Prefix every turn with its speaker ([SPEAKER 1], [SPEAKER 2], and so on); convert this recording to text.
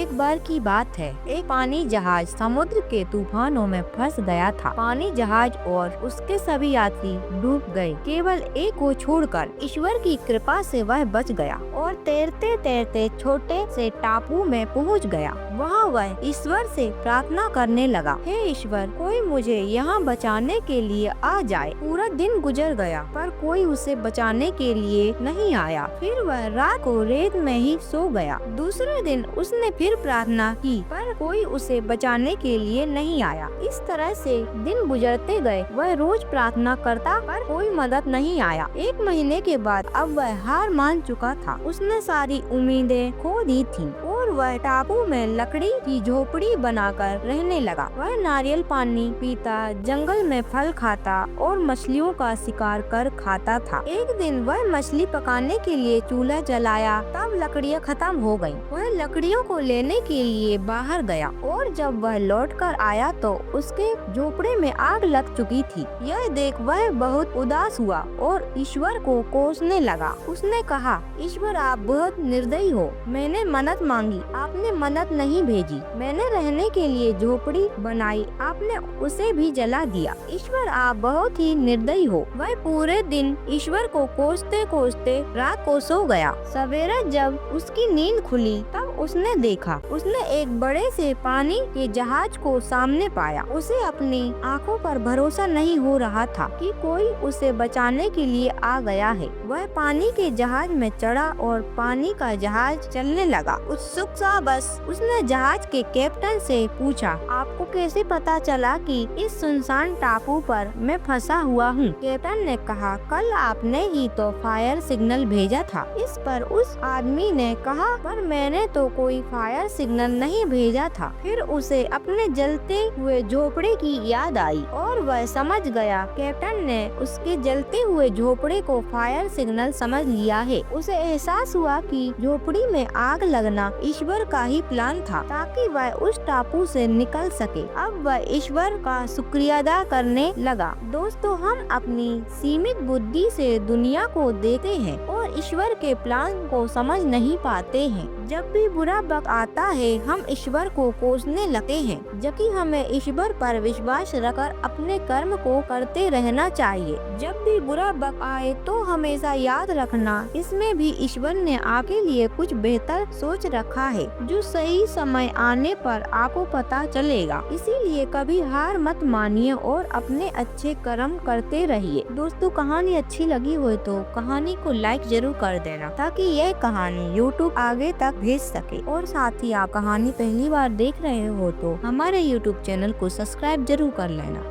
[SPEAKER 1] एक बार की बात है, एक पानी जहाज समुद्र के तूफानों में फंस गया था। पानी जहाज और उसके सभी यात्री डूब गए, केवल एक को छोड़कर। ईश्वर की कृपा से वह बच गया और तैरते तैरते छोटे से टापू में पहुंच गया। वहाँ वह ईश्वर से प्रार्थना करने लगा, हे ईश्वर, कोई मुझे यहाँ बचाने के लिए आ जाए। पूरा दिन गुजर गया पर कोई उसे बचाने के लिए नहीं आया। फिर वह रात को रेत में ही सो गया। दूसरे दिन उसने फिर प्रार्थना की पर कोई उसे बचाने के लिए नहीं आया। इस तरह से दिन गुजरते गए। वह रोज प्रार्थना करता पर कोई मदद नहीं आया। एक महीने के बाद अब वह हार मान चुका था। उसने सारी उम्मीदें खो दी थी और वह टापू में लकड़ी की झोपड़ी बनाकर रहने लगा। वह नारियल पानी पीता, जंगल में फल खाता और मछलियों का शिकार कर खाता था। एक दिन वह मछली पकाने के लिए चूल्हा जलाया, तब लकड़ियाँ खत्म हो गयी। वह लकड़ियों को लेने के लिए बाहर गया और जब वह लौटकर आया तो उसके झोपड़े में आग लग चुकी थी। यह देख वह बहुत उदास हुआ और ईश्वर को कोसने लगा। उसने कहा, ईश्वर, आप बहुत निर्दयी हो। मैंने मन्नत मांगी, आपने मन्नत नहीं भेजी। मैंने रहने के लिए झोपड़ी बनाई, आपने उसे भी जला दिया। ईश्वर, आप बहुत ही निर्दयी हो। वह पूरे दिन ईश्वर को कोसते कोसते रात को सो गया। सवेरे जब उसकी नींद खुली तब उसने देखा, उसने एक बड़े से पानी के जहाज को सामने पाया। उसे अपनी आंखों पर भरोसा नहीं हो रहा था कि कोई उसे बचाने के लिए आ गया है। वह पानी के जहाज में चढ़ा और पानी का जहाज चलने लगा। उत्सुक सा बस उसने जहाज के कैप्टन से पूछा, आपको कैसे पता चला कि इस सुनसान टापू पर मैं फंसा हुआ हूँ? कैप्टन ने कहा, कल आपने ही तो फायर सिग्नल भेजा था। इस पर उस आदमी ने कहा, पर मैंने तो कोई फायर सिग्नल नहीं भेजा था। फिर उसे अपने जलते हुए झोपड़े की याद आई और वह समझ गया कैप्टन ने उसके जलते हुए झोपड़े को फायर सिग्नल समझ लिया है। उसे एहसास हुआ कि झोपड़ी में आग लगना ईश्वर का ही प्लान था ताकि वह उस टापू से निकल सके। अब वह ईश्वर का शुक्रिया अदा करने लगा। दोस्तों, हम अपनी सीमित बुद्धि से दुनिया को देखते हैं और ईश्वर के प्लान को समझ नहीं पाते हैं। जब भी बुरा वक्त आता है हम ईश्वर को कोसने लगते हैं, जबकि हमें ईश्वर पर विश्वास रखकर अपने कर्म को करते रहना चाहिए। जब भी बुरा वक्त आए तो हमेशा याद रखना, इसमें भी ईश्वर ने आपके लिए कुछ बेहतर सोच रखा है जो सही समय आने पर आपको पता चलेगा। इसीलिए कभी हार मत मानिए और अपने अच्छे कर्म करते रहिए। दोस्तों, कहानी अच्छी लगी हो तो कहानी को लाइक जरूर कर देना ताकि यह कहानी YouTube आगे तक भेज सके। और साथ ही आप कहानी पहली बार देख रहे हो तो हमारे YouTube चैनल को सब्सक्राइब जरूर कर लेना।